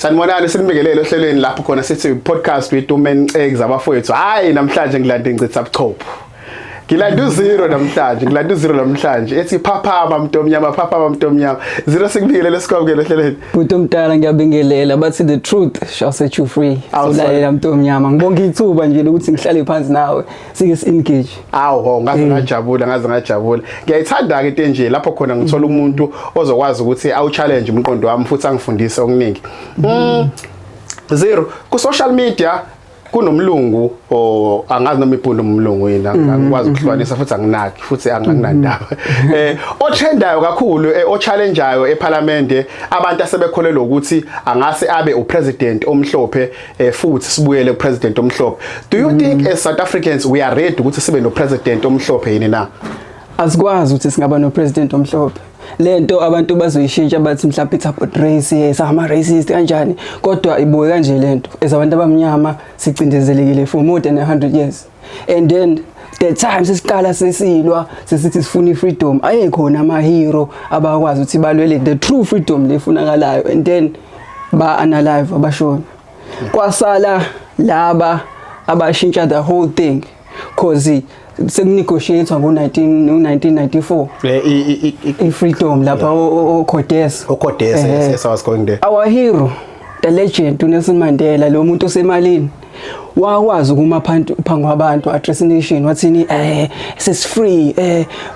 Sanibonani sinibingelele ohlelweni lapho khona sithi podcast with uMenceki zabafowethu. Hayi namhlanje ngilanda ingcitha buchopho. Ngilanda u0 namhlanje, ngilanda u0 namhlanje. Ethi phaphama mntomnyama. 0 sikubingelele sikwabukele ohlelweni. Bhuti omdala ngiyabingelela bathi the truth shall set you free. Solalela mntomnyama. Ngibonga ithuba nje ukuthi ngihlale phansi nawe sike si-engage. Ngaze ngajabula. Ngiyayithanda ke into nje lapho khona ngithola umuntu ozokwazi ukuthi awu-challenge umqondo wami futhi angifundise okuningi. 0 ku social media kunomlungu angazi noma ibhundu umlungu yini angikwazi ukuhlukanisa futhi anginaki futhi anginandaba otrendayo kakhulu ochallengeayo eParliament abantu asebekholelwa ukuthi angase abe upresident omhlophe futhi sibuyele upresident omhlophe. Do you think as South Africans we are ready ukuthi sibe no president omhlophe yini na? Asikwazi ukuthi singaba no president omhlophe. Lento abantu bazoyishintsha bathi mhlawumbe it's about race, sama racist kanjani, kodwa ibuye kanje lento ezabantu abamnyama sicindezelekile for more than 100 years. And then the times esiqala sesilwa sesithi sifuna freedom ayekhona ama hero abakwazi ukuthi balwele the true freedom lefunakalayo and then ba analyze abashona. Kwasala laba abashintsha the whole thing cause sekunegotiate ngo1994 freedom lapha oCodes yes I was going there. Our hero the legend uNelson Mandela lo muntu osemalini wakwazi ukuma phansi kwabantu address nation wathini sesi free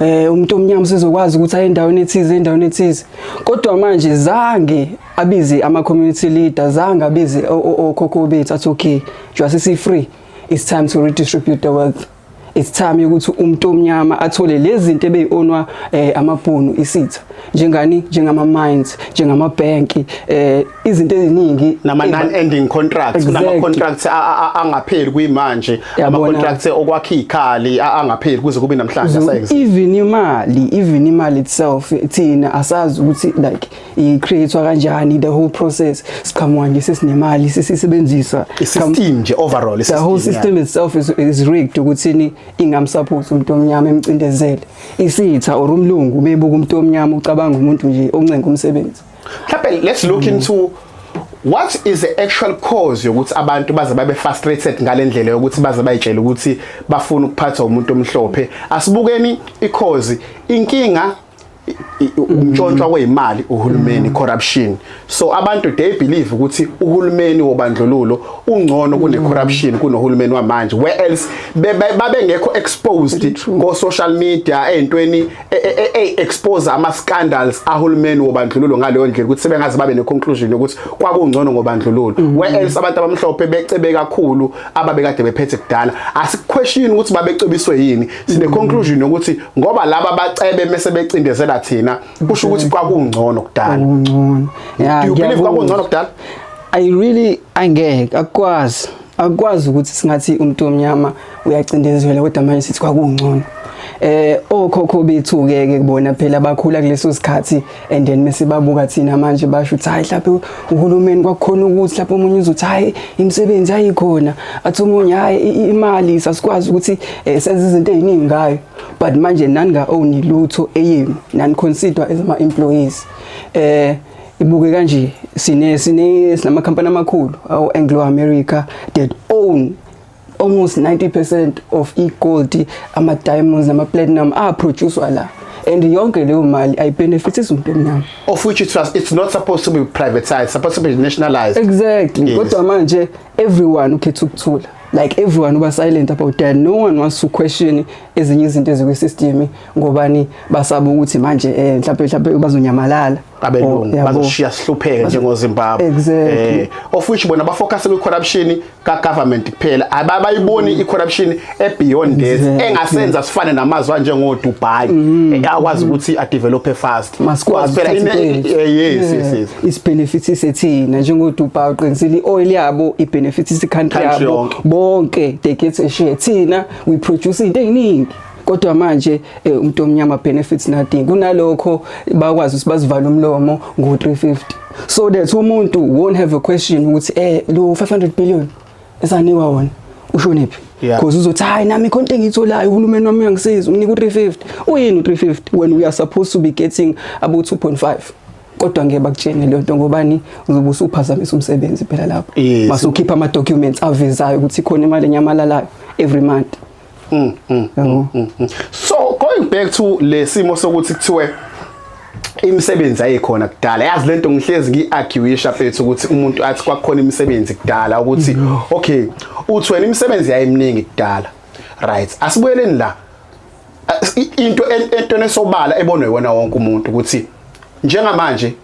umuntu omnyama sizokwazi ukuthi aye endaweni ethize kodwa manje zange abize ama community leaders zange abize okhokho bethu athi okay just si free, it's time to redistribute the wealth. It's time ukuthi umuntu omnyama athole lezi zinto ebeyonwa amabhunu isitha njengama mines njengama bank izinto eziningi nama non-ending contracts kunama contracts angapheli kuyimanje ama contracts okwakha ikhali angapheli kuze kube namhlanje asayexist. Even imali itself thina asazi ukuthi like I createwa kanjani the whole process siqhamuka nje sesinemali sisebenzisa system nje overall the whole system itself is rigged ukuthi ingamsupport umuntu omnyama emcindezele isitha or umlungu bebuka umuntu omnyama ucabanga umuntu nje oncenga umsebenzi. Mhlawumbe let's look into what is the actual cause yokuthi abantu baze babe frustrated ngalendlela yokuthi baze bayitshela ukuthi bafuna ukuphatha umuntu omhlophe. Asibukeni i-cause inkinga umtshontshwa kwezimali uhulumeni corruption. So abantu they believe ukuthi uhulumeni wobandlululo ungcono kune corruption kunohulumeni wamanje where else babengekho exposed go social media entweni expose ama scandals ahulumeni wobandlululo ngaleyo ndlela ukuthi sebengazi babe ne conclusion ukuthi kwakungcono ngobandlululo where else abantu abamhlophe becebe kakhulu ababekade bephethe kudala asiquestion ukuthi babecebiswe yini sine conclusion ukuthi ngoba laba bacebe mase becindezela thina kusho ukuthi kwakungcono kudala. Yeah, do you believe kwakungcono kudala? I really angeke akwazi ukuthi singathi umuntu omnyama uyacindezela kodwa manje sithi kwakungcono. Okhokho bethu ke kubona phela bakhula kuleso sikhathi and then mase babuka thina manje basho ukuthi hayi mhlawumbe uhulumeni kwakukhona ukuthi mhlawumbe umunye uzothi hayi imisebenzi ayikhona athi umunye hayi imali sasikwazi ukuthi senze izinto eziningi ngayo but manje nani nga own lutho eyini nani consider as ama employees. Ibuke kanje sinama company amakhulu au Anglo America that own almost 90% of gold ama diamonds nama platinum are produced la and yonke leyo mali ay benefits umuntu omnyama of which it's not supposed to be privatized, supposed to be nationalized. Exactly. Yes. Kodwa manje everyone ukhetha ukuthula like everyone was silent about that. No one wants to question ezinye izinto ezikwe system ngobani basaba ukuthi manje mhlawumbe bazonyamalala abelungu bazoshiya sihlupheke njengoZimbabwe. Exactly. Of which bona bafocus ku corruption ka government kuphela abayiboni I corruption beyond this engasenza sifane namazwe njengo Dubai akwazi ukuthi a develop fast phela yes is benefits isethina njengo Dubai uqinisile oil yabo I benefits I country yabo bonke they get a share thina we produce into eziningi kodwa manje umuntu omnyama benefits nothing kunalokho bakwazi ukuthi bazivala umlomo ngo350 so that umuntu won't have a question ukuthi lo 500 billion esaniwa wona ushonephi because uzothi hayi nami konke engitholayo uhulumeni wami uyangisiza unika u350 uyini u350 when we are supposed to be getting about 2.5 kodwa ngeke bakutshene le nto ngobani uzobe usuphazamisa umsebenzi phela lapho Yes. masukhipha ama documents avezayo ukuthi khona imali enyamalalayo every month. So going back to le simo sokuthi kuthiwe imisebenzi ayikhona kudala, yazi lento ngihlezi ngiarguisha fethu ukuthi umuntu athi kwakukhona imisebenzi kudala ukuthi okay uthi wena imisebenzi yayiminingi kudala, right? Asibuyeleni la into nesobala ebonwe wona wonke umuntu ukuthi njengamanje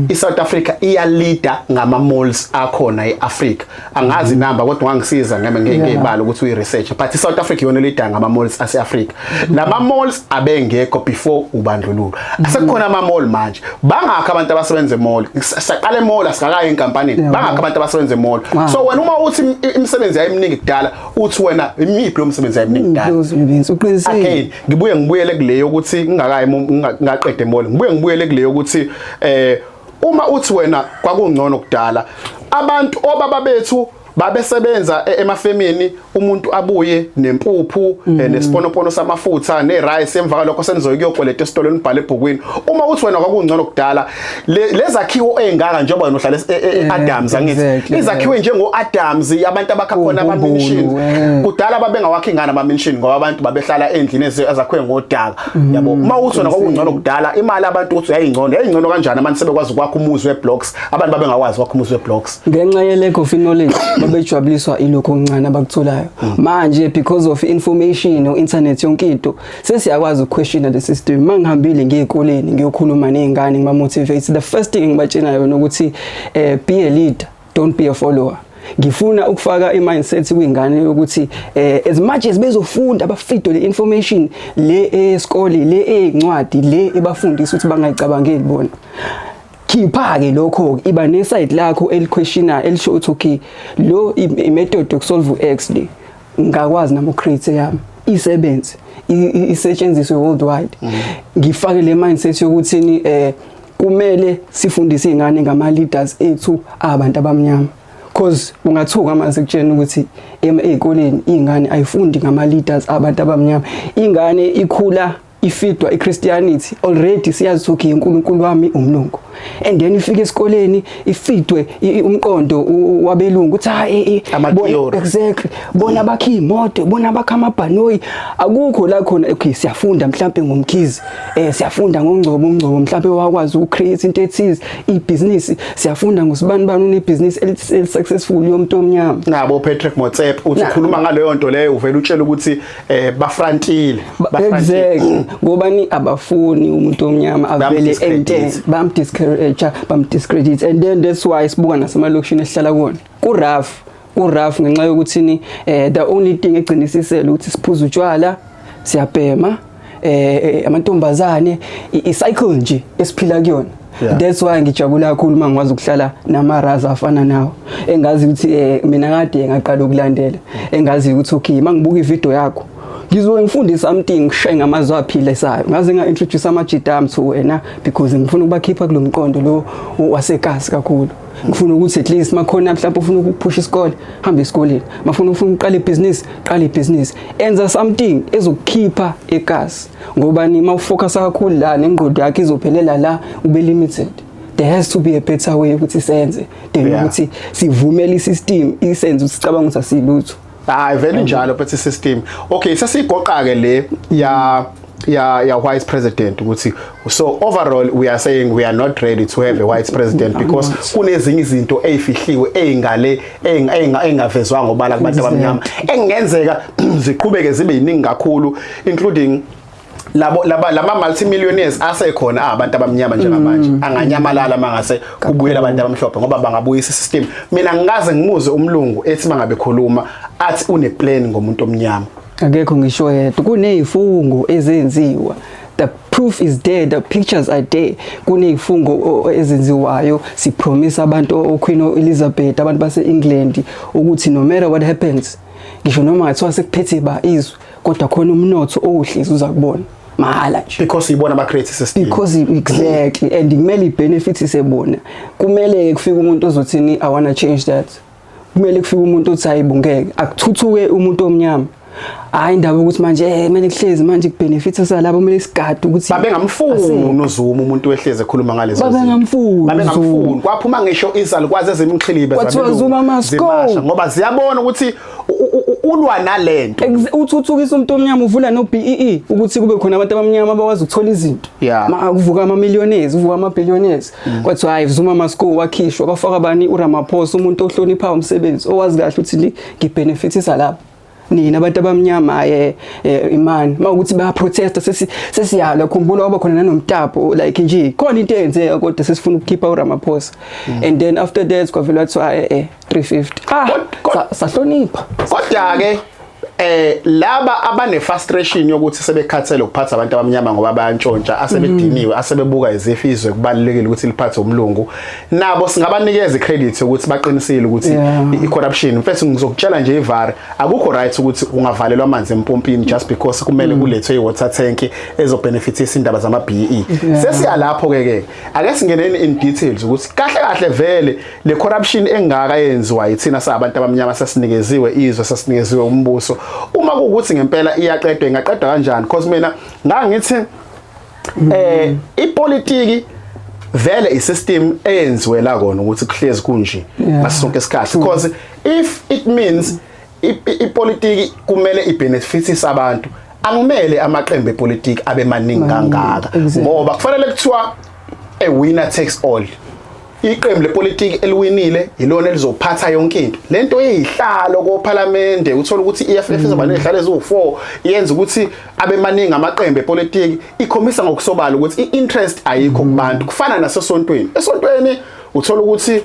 iSouth Africa iya leader ngama malls akhona eAfrica. Angazi inamba kodwa ngangisiza ngeke ngekebala ukuthi uyi research, but iSouth Africa yona leader ngama malls aseAfrica. Lama malls abengekho before ubandlululo. Asekukhona ama mall manje. Bangakho abantu abasebenza emall. Saqale mall asikakayi enkampanini. Bangakho abantu abasebenza emall. So wena uma uthi imisebenzi yayiminingi kudala, uthi wena imiphi lo msebenzi yayiminingi kudala? Uqinisile. Okay, ngibuyele kuleyo ukuthi ngingaqede emall. Ngibuyele kuleyo ukuthi uma uthi wena kwakungcono kudala abantu obaba bethu babesebenza emafemini, umuntu abuye nempuphu nesiponopono samafutha nerice emva lokho senzo kuyokoleta esitolo nibhale ebhukwini. Uma uthi wena kwakungcono kudala lezakhiwo ezingaka njengoba wena uhlala eAdams angithi izakhiwo njengo Adams abantu abakha khona ama mansions kudala babengawakhi ingane ama mansion ngoba abantu babehlala endlini ezakhiwe ngodaka, yabo. Uma uthi wena kwakungcono kudala imali abantu uthi yayingcono kanjani abantu sebekwazi ukwakha umuzi weblocks, abantu babengakwazi ukwakha umuzi weblocks ngenxa ye lack of knowledge babejabuliswa ilokho okuncane abakutholayo. Manje because of information no internet yonke into sesiyakwazi ukuquestiona the system. Mangihambile ngiyekoleni ngiyokhuluma nezingane ngibamotivate, the first thing ngibatshena yona ukuthi be a leader, don't be a follower. Ngifuna ukufaka i-mindset kwingane ukuthi as much as bezofunda bafide le information le esikole le ezincwadi le ebafundisa ukuthi bangayicabangeli bona, khipha ke lokho iba ne side lakho eliquestiona elisho ukuthi okay lo i-method yokusolve x le ngakwazi nami ucreate yami isebenze isetshenziswe worldwide. Ngifake le mindset yokuthi kumele sifundise izingane ngama leaders ethu abantu abamnyama, because ungathuka manje kutshena ukuthi ezikoleni izingane ayifundi ngama leaders abantu abamnyama. Ingane ikhula ifidwa iChristianity already siyazi ukuthi uNkulunkulu wami umlungu, and then ifike esikoleni ifidwe umqondo wabelungu ukuthi exactly bona bakha imoto bona bakha amabhanoyi. Akukho la khona okay siyafunda mhlambe ngomkhizi siyafunda ngongcobo mhlambe wakwazi ukucreate into ethize ibusiness, siyafunda ngosibani bani unebusiness eli-successful yomuntu omnyama. Nabo Patrick Motsepe uthi ukhuluma ngaleyo nto leyo uvela utshela ukuthi bafrantile exactly ngobani abafuni umuntu omnyama avele ente bam-discredit, and then that's why sibuka nasemalokishini esihlala kuona ku-rough ngenxa yokuthi the only thing egcinisisela ukuthi siphuza utshwala siyabhema amantombazane i-cycle nje esiphila kuyona. That's why ngijabula kakhulu mangikwazi ukuhlala namaraza afana nawo engazi ukuthi mina kade ngaqala ukulandela engazi ukuthi okay mangibuka ivideo yakho ngizobe ngifundisa something ngishaye ngamazwi aphilisayo, ngaze nga-introduce ama-G-terms to wena because ngifuna ukubakhipha kulo mqondo lo wasekazi kakhulu. Ngifuna ukuthi at least makhona mhlawumbe ufuna ukuphusha isikole hamba esikoleni, ufuna uqala ibhizinisi enza something ezokukhipha egazi ngobani mawufocus kakhulu la nengqondo yakhe izophelela la ube limited. There has to be a better way ukuthi senze than ukuthi sivumele isystem isenze ukuthi sicabanga ukuthi asilutho. Vele njalo phethe system. Okay, sesigoqa ke le ya vice president ukuthi so overall we are saying we are not ready to have a vice president because kunezinye izinto ezifihliwe ezingale engavezwa ngobala kubantu abamnyama engenzeka ziqhubeke zibe yiningi kakhulu, including lama multimillionaires asekhona abantu abamnyama njengamanje anganyamalala mangase kubuyela abantu abamhlophe ngoba bangabuyisa isystem. Mina ngikaze ngimuze umlungu ethi mangabe khuluma athi une plan ngomuntu omnyama. Akekho ngisho yedwa kunezifungo ezenziwa, the proof is there, the pictures are there. Kunezifungo ezenziwayo sipromise abantu oQueen Elizabeth abantu base England ukuthi no matter what happens ngisho noma ngathiwa sekuphethe ba izwe kodwa khona umnotho ohlezi uzakubona mahala nje because ibona ama create system, because exactly and kumele benefits isebona. Kumele kufike umuntu ozothini I wanna change that, kumele kufike umuntu othi hayibungeke akuthuthuke umuntu omnyama hayi indaba ukuthi manje kumele kuhlezi manje kubenefits salabo kumele sigade ukuthi babengamfuni uZuma umuntu wehleze ekhuluma ngalezo babengamfuni kwaphuma ngisho izalukwazi ezemqhilibe Zuma must go ngoba ziyabona ukuthi ulwa nalento uthuthukisa umuntu omnyama uvula no BEE ukuthi kube khona abantu abamnyama abakwazi ukuthola izinto kuvuka ama-millionaires uvuka ama-billionaires kwathi hayi Zuma must go wakhishwa bafaka bani uRamaphosa umuntu ohlonipha umsebenzi owazi kahle ukuthi ngibenefitisa lapho nina abantu abamnyama imani mawukuthi baya protesta sesiyala khumbula kwaba khona nanomtapo like nje khona into eyenzeka kodwa sesifuna ukukhipha uRamaphosa and then after that kwavela wathi 350 sahlonipha kodwa ke laba abane frustration yokuthi sebekhathele ukuphatha abantu abamnyama ngoba bayantshontsha asebediniwe asebebuka izifizwe kubalekile ukuthi liphathe umlungu nabo singabanikeza icredit ukuthi baqinisile ukuthi icorruption mfethu ngizokutshela nje iVAR akukho right ukuthi ungavalelwa amanzi empompini just because kumele kulethwe iwater tank ezobenefitisa indaba zama BEE sesiyalapho ke ake singeneni in details ukuthi kahle vele le corruption engaka yenziwa yithina sabantu abamnyama sesinikeziwe izwe sesinikeziwe umbuso uma kuukuthi ngempela iyaqedwe ingaqedwa kanjani because mina ngangithi ipolitiki vele isystem eyenziwe la kona ukuthi kuhlezi kunje ngasonke isikhathi because if it means ipolitiki kumele ibenefitise abantu angumele amaqembu epolitiki abe maningi kangaka ngoba kufanele kuthiwa a winner takes all iqembu lepolitiki eliwinile yilona elizophatha yonke into lento eyihlalo koParliament uthola ukuthi iFF izoba nezihlalo eziwu4 yenza ukuthi abe maningi amaqembu epolitiki ikhomisa ngokusobala ukuthi iinterest ayikho kubantu kufana nasesontweni esontweni uthola ukuthi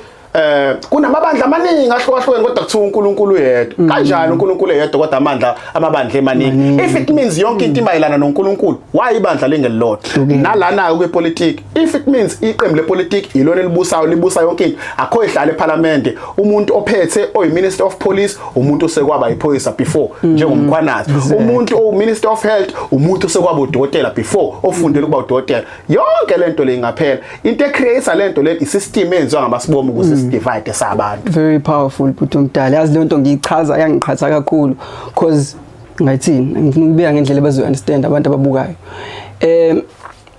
kunamabandla amaningi ahlukahlukene kodwa kuthiwa uNkulunkulu yedwa kanjani uNkulunkulu yedwa kodwa amabandla emaningi if it means yonke into imayelana noNkulunkulu why ibandla lingelilodwa nalana kwepolitiki if it means iqembu lepolitiki ilona libusa yonke into akho ihlala eParliament umuntu ophethe oyiminister of police umuntu osekwaba iphoyisa before njengomkhwanazi umuntu ominister of health umuntu osekwaba udokotela before ofundele ukuba udokotela yonke lento le ingaphela into ecreate lento le isystem enziwa ngabasibomo ukuze divide sabantu very powerful but umdala yazi lento ngiyichaza yangiqhatha kakhulu because ngayithini ngifuna ukubeka ngendlela bazo understand abantu ababukayo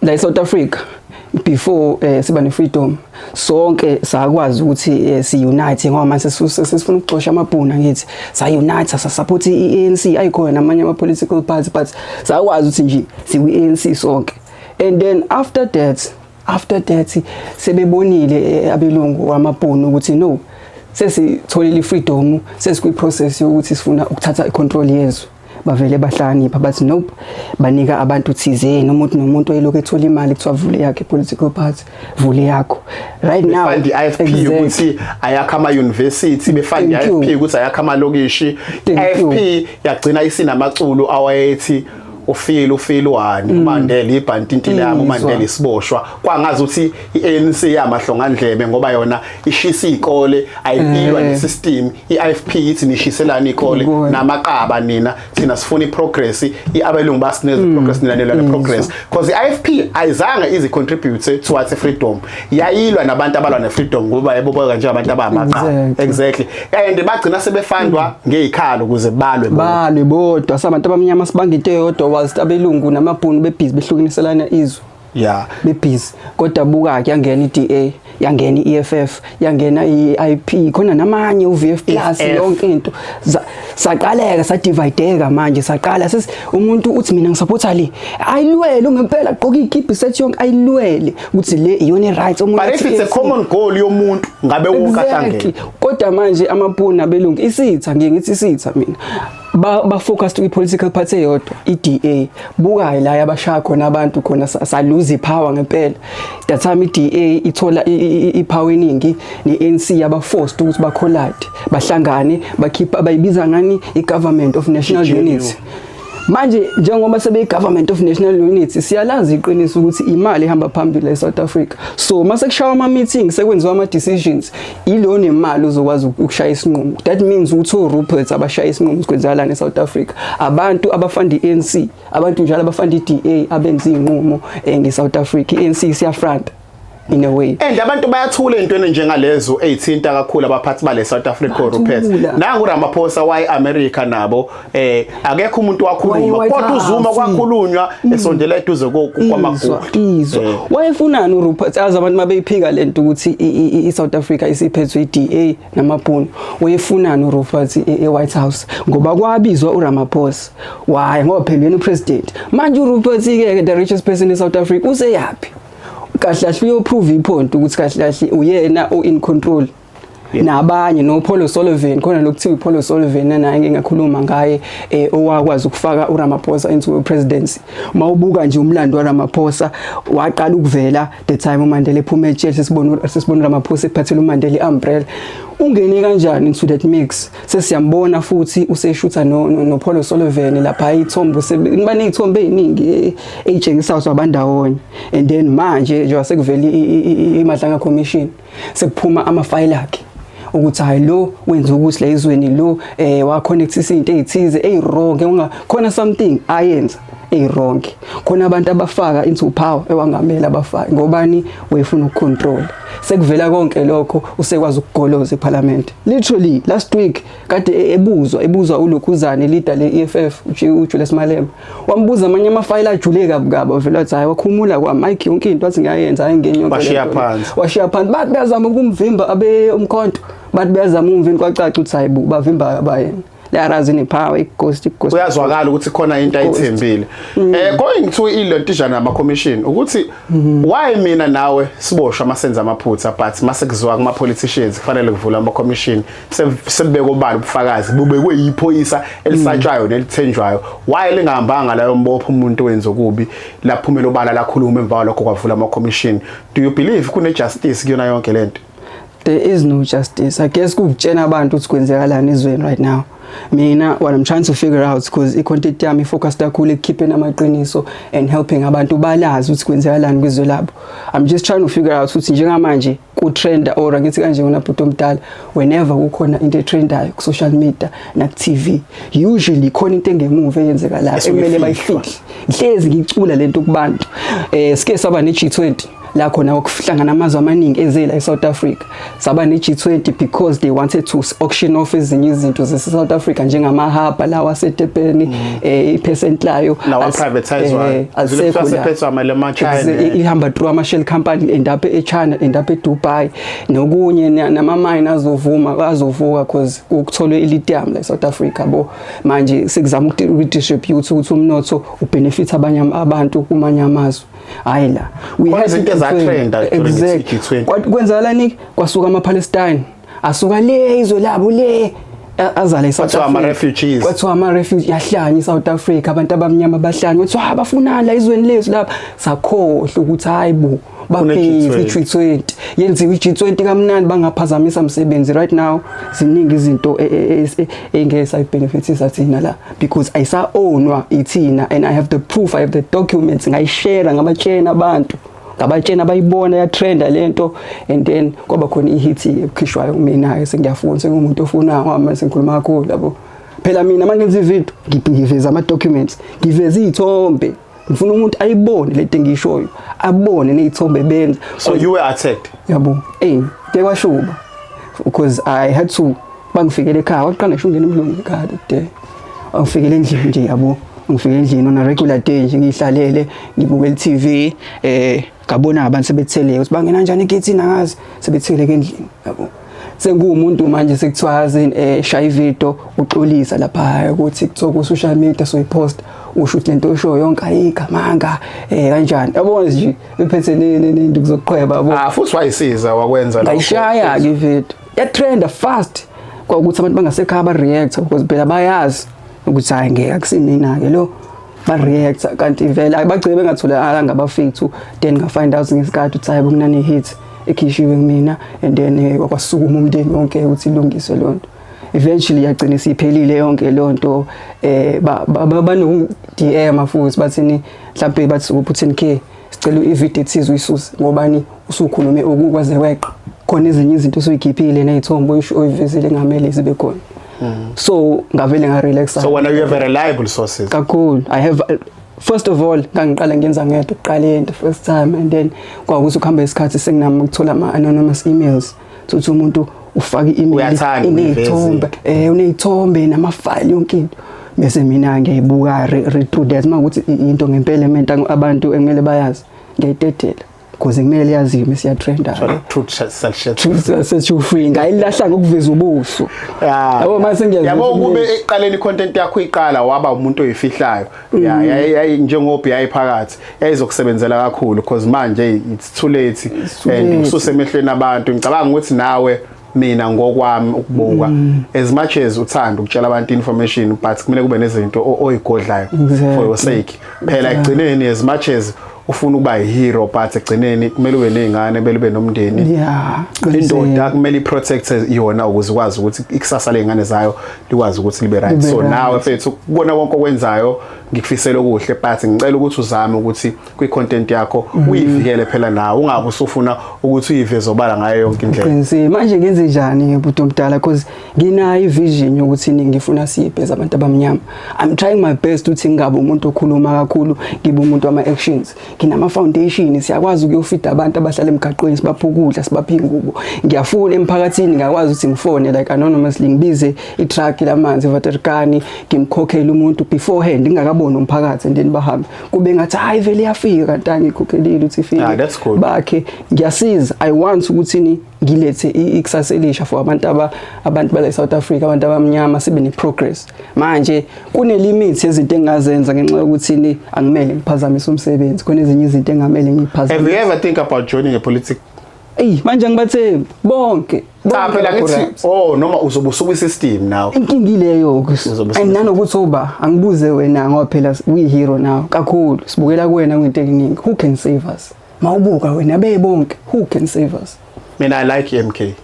la South Africa before siba ne freedom sonke sakwazi ukuthi si unite ngoba manje sesifuna ukuxosha amabhuna ngithi sa unite sa support iANC ayikhona namanye ama political parties but sakwazi ukuthi nje si ANC sonke and then after that sebebonile abelungu wamabhunu ukuthi no sesitholile freedom sesikwi process yokuthi sifuna ukuthatha icontrol yezwe bavele bahlakanipha bathi nope banika abantu thizeni umuntu nomuntu oyiloko ethola imali kuthiwa vule yakhe political party vule yakho right now befund iFP ukuthi ayakha ama university befund iFP ukuthi ayakha ama lokishi iFP yagcina isinamaculo awayethi ufeel wani uMandela ibhantintile yami uMandela isiboshwa kwangazi ukuthi iANC yamahlongandlebe ngoba yona ishisa izikole ayipilwa nesystem iFP ithi nishiselana izikole namaqaba nina thina sifuna iprogress iabelungu basineze progress nina nelana progress because iFP ayizange izi contribute towards freedom yayilwa nabantu abalwa nefreedom ngoba yeboboka nje abantu abamaqaba exactly and bagcina sebefandwa ngezikhalo ukuze balwe bodwa sabantu abamnyama sibanga into eyodwa whilst abelungu namabhunu bebhizi behlukaniselana izwe bebhizi kodwa buka ke yangena iDA yangena iEFF yangena iIP khona namanye uVF plus yonke into saqaleka sadivideka manje saqala umuntu uthi mina ngisupporta le ayilwele ngempela gqoka igibe sethi yonke ayilwele ukuthi le iyona right omuntu but if it's a common goal yomuntu ngabe ukahlangene kodwa manje amabhunu abelungu isitha ngithi isitha mina ba focus to political party eyodwa iDA buka la yabashaya khona abantu khona sa lose power ngempela that time iDA ithola ipower eningi neANC yaba forced ukuthi ba collide bahlangane bakhipha abayibiza ngani iGovernment of National Unity manje njengoba sebe iGovernment of National Unity siyalazi iqiniso ukuthi imali ihamba phambili eSouth Africa so mase kushawa ama meetings sekwenziwa ama decisions ilo nemali uzokwazi ukushaya isinqumo that means ukuthi uRupert abashaya isinqumo sikwenzakala eSouth Africa abantu abafanda iANC abantu njalo abafanda iDA abenza inqumo ngeSouth Africa iANC siyafront in a way. And abantu bayathula entweni njengalezo ezithinta kakhulu abaphathi bale South Africa Rupert nangu Ramaphosa waye America nabo akekho umuntu wakhuluma kodwa uZuma kwakhulunywa esondela eduze kwamagoli wayefunani uRupert azi abantu mabeyiphika lento ukuthi iSouth Africa isiphethwe iDA namabhunu wayefunani uRupert eWhite House ngoba kwabizwa uRamaphosa waye ngoba phela yena upresident manje uRupert ke the richest person in South Africa useyapi kahle kahle uyoprove ipoint ukuthi kahle kahle uyena in control nabanye no Paulo Sullivan khona lokuthiwa Paulo Sullivan naye ngingakhuluma ngaye owakwazi ukufaka uRamaphosa into presidency mawubuka nje umlando waRamaphosa waqala ukuvela the time uMandela ephuma ejail sesibona Ramaphosa ephathele uMandela iumbrella ungene kanjani into that mix sesiyambona futhi useshutha no Paulo Sullivan lapha ithombo sebani ithombe eziningi ejengisa abandawonye and then manje nje wasekuvela iMadlanga Commission sekuphuma amafile akhe ukuthi hayi lo wenza ukuthi la izweni lo wa connect izinto ezithize wrong khona something ayenza wrong khona abantu abafaka into power ewangamela abafaki ngobani wayefuna ukucontrol sekuvela konke lokho usekwazi ukugoloza eParliament literally last week kade ebuzwa uLokhuzane leader leEFF uJulius Malema wambuza amanye amafile ajule kabukaba vela wathi hayi wakhumula kwa Mike yonke into athi ngayenza ayingenyonke washiya phansi bathi bayazama ukumvimba abe umkhonto bathi bayazama umvini kwacaca uthi hayibu bavimba abayena larazi nepower ighost uyazwakala ukuthi khona into ayithembile going to ilentijana nama commission ukuthi why mina nawe siboshwa masenza amaphutha but masekuzwa kuma politicians kufanele kuvula ama commission sebebeka obala ubufakazi bubekwe yiphoyisa elisatshwayo nelithenjwayo why lingahambanga layo mbopho umuntu wenza okubi laphumela obala lakhuluma emva lokho kwavula ama commission do you believe kune justice kuyona yonke lento? There is no justice. I guess kukutshena abantu ukuthi kwenzekalani ezweni right now. Mina what I'm trying to figure out because icontent yami focused kakhulu keeping amaqiniso and helping abantu balazi ukuthi kwenzekalani kwizwe labo. I'm just trying to figure out ukuthi njengamanje ku trend or ngithi kanje ngonabhuti omdala whenever kukhona into etrendayo ku social media na TV usually khona into engemuva eyenzeka la ekumele bayifihle. Ihlezi ngicula lento kubantu. Sike saba ne G20 la khona ukuhlangana amazwe amaningi ezela eSouth Africa saba ne G20 because they wanted to auction off ezinye izinto zeSouth Africa njengamahaba lawa asedebheni ipercent layo lawa privatize aziphethwa amalema China ihamba through ama shell company endaphe eChina endaphe eDubai nokunye nama mine azovuka because ukutholwe ilithium la eSouth Africa bo manje sekuzama ukudistribute ukuthi umnotho ubenefit abanye abantu kumanye amazwe ayila we had into that trend during the G20 kwenzakalani kwasuka amaPalestine asuka le izwe labo le azala eSouth Africa kwathiwa ama refugees yahlanya eSouth Africa abantu abamnyama bahlanya kwathiwa abafuna la izweni lethu lapha sakhohle ukuthi hayibo bapheze i-G20 yenziwe i-G20 kamnandi bangaphazamisa umsebenzi right now ziningi izinto engeke benefitisa thina la because ayisa ownwa ithina and I have the proof, I have the documents ngayishare ngabatshena abantu ngabatshena bayibona ya trend lento and then kwaba khona ihit ekhishwayo mina ke sengiyafuna sengumuntu ofuna ngama sengikhuluma kakhulu labo phela mina mangenza ivideo ngiveza ama documents ngiveza izithombe ngifuna umuntu ayibone lento engishoyo abone nezithombe benza. So you were attacked? Yabo kwashuba because I had to bangifikele ekhaya waqala ngisho ungena emlungu ekhaya today angifikele endlini nje yabo ngifike endlini on a regular day nje ngihlalele ngibukela TV ngabona abantu sebethele ukuthi bangena kanjani egethini angazi sebetheleke endlini yabo sengumuntu manje sekuthiwa shaya ivideo uxolisa lapha ku TikTok ku social media so ipost usho ukuthi lento osho yonke ayigamanga kanjani yabona nje bephethe nento kuzoqhweba yabo futhi wayisiza wakwenza lokho ngayishaya ke video ya trend fast kwakuthi abantu bangasekhaya ba react because phela bayazi ukuthi hayi ngeke akusimina ke lo ba react kanti vela bagcebe bengathola ngabafethu then nga find out ngesikhathi ukuthi hayi kunani hit ekhishiwe kumina and then kwasukuma umndeni wonke ukuthi ilungiswe lonto eventually yagcina siphelile yonke lonto bano DM futhi bathini mhlawumbe bathi uphi 10k sicela ivideo ethize uyisusa ngobani usukhulume okukwaze weqa khona ezinye izinto osuyikhiphile nezithombo oyivezile ngamele zibe khona so ngavele nga relax. So when you have reliable sources kakhulu I have first of all ngangiqala ngenza ngedwa uqaleni the first time, and then kwakuthi ukuhamba isikhathi senginami ukuthola ama anonymous emails ukuthi umuntu ufaka i-email inezithombe unezithombe namafile yonke into, bese mina ngiyayibuka read through that makuthi into ngempela element abantu engele bayazi ngiyayidedela because kumele yazi siya trenda truth set you free ngayilahla ngokuveza ubuso. Yabo mase ngiyazi yabo kube eqaleni content yakho iqala waba umuntu oyifihlayo yayi njengobi yayiphakathi yayizokusebenzela kakhulu because manje it's too late and ususemehlweni abantu. Ngicabanga ukuthi nawe mina ngokwami ukubuka as much as uthanda ukutshela abantu information but kumele kube nezinto oyigodlayo for your sake phela egcineni as much as ufuna ukuba ihero but egcineni kumele ube nezingane bebe nomndeni. Indoda kumele iprotect yona ukuze ukwazi ukuthi ikusasa lezingane zayo likwazi ukuthi libe right. So nawe mfethu ukubona konke okwenzayo ngikufisela okuhle but ngicela ukuthi uzame ukuthi kwi content yakho uyivikele phela nawe ungabe usufuna ukuthi uyiveze obala ngayo yonke indlela. Manje ngenze njani umuntu omdala because nginayo ivision yokuthi ngifuna siyibheza abantu abamnyama. I'm trying my best ukuthi ngingabe umuntu okhuluma kakhulu, ngibe umuntu wama actions. Nginama foundation siyakwazi ukuyofida abantu abahlala emgaqweni sibapha ukudla sibapha ingubo. Ngiyafuna emphakathini ngakwazi ukuthi ngifone like anonymously ngibize i-truck lamanzi eVaterkani ngimkhokhele umuntu beforehand ngingakabona umphakathi and then bahambe kube ngathi hayi vele yafika kanti angikhokhelile uthi ifike bakhe ngiyasiza. I want ukuthi ngilethe ikusasa elisha for abantu bala South Africa, abantu abamnyama sibe ne progress. Manje kune limits yezinto engazenza ngenxa yokuthi angimele ngiphazamise umsebenzi, kone ezinye izinto engamele ngiphazamise. Have you ever think about joining a politics? Manje ngibathe bonke phela ngithi noma uzobusuka isystem now inkingileyo ayinanokuthi uba angibuze wena ngoba phela we hero now kakhulu sibukela kuwena kwinto eningi. Who can save us? Mawubuka wena bebonke who can save us? Mina I like MK.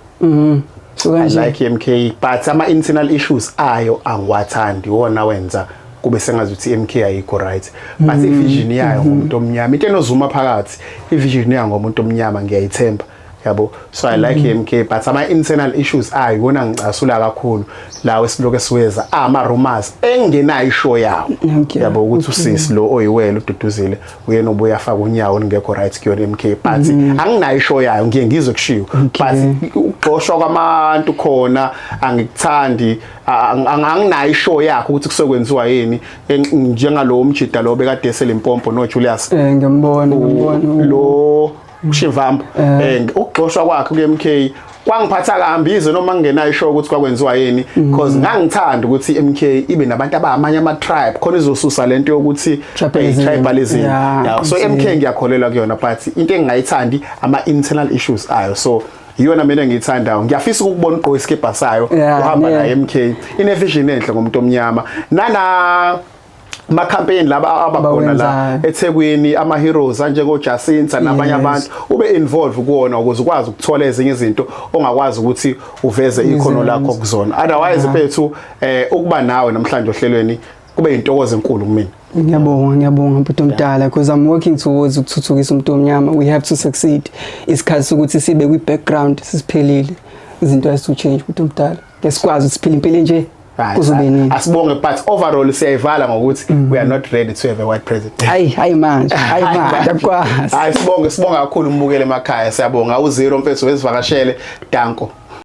So I like MK but ama internal issues ayo angiwathandi wona wenza kube sengazi ukuthi MK ayikho right but ivision yayo ngomuntu omnyama into enozuma phakathi ivision yayo ngomuntu omnyama ngiyayithemba yabo. So I like MK but ama internal issues ayona ngicasula kakhulu lawo esiloke siweza ama rumors engenayo ishow yawo yabo ukuthi usisi lo oyiwela ududuzile uyena obuya afaka unyawo ngekho right kuyona MK but anginayo ishow yayo ngiye ngizwe kushiwo but uqoshwa kwabantu khona angikuthandi anginayo ishow yakho ukuthi kusokwenziwa yini njengalo umjida lo bekade eseLimpopo no Julius ngiyambona lo Shivambo ukuxoshwa kwakhe kuMK kwangiphatha kambize noma ngingenayo ishow ukuthi kwakwenziwa yini because ngangithanda ukuthi MK ibe nabantu abamanye ama tribe khona izosusa lento yokuthi tribalism. So MK ngiyakholela kuyona but into engingayithandi ama internal issues ayo. So iyona mina ngiyithandayo ngiyafisa ukubona uGqo iskipper sayo uhamba na MK ine vision enhle ngomuntu omnyama nana ma campaign laba abakhona la eThekwini ama heroes njengoko Jacinta nabanye abantu ube involved kuona ukuze ukwazi ukuthola ezinye izinto ongakwazi ukuthi uveze ikhono lakho kuzona. Otherwise bethu ukuba nawe namhlanje ohlelweni kube intokozo enkulu kumina. Ngiyabonga mfuthu omdala because I'm working towards ukuthuthukisa umuntu omnyama. We have to succeed. Isikhathi ukuthi sibe kwi background sisiphelile izinto has to change mfuthu omdala. Ngesikwazi ukusiphila impilo nje kuzobeni asibonge but overall siyayivala ngokuthi we are not ready to have a white president. Hayi manje akwazi. Sibonga kakhulu umbukele emakhaya siyabonga u0 mfethu wesivakashele danko.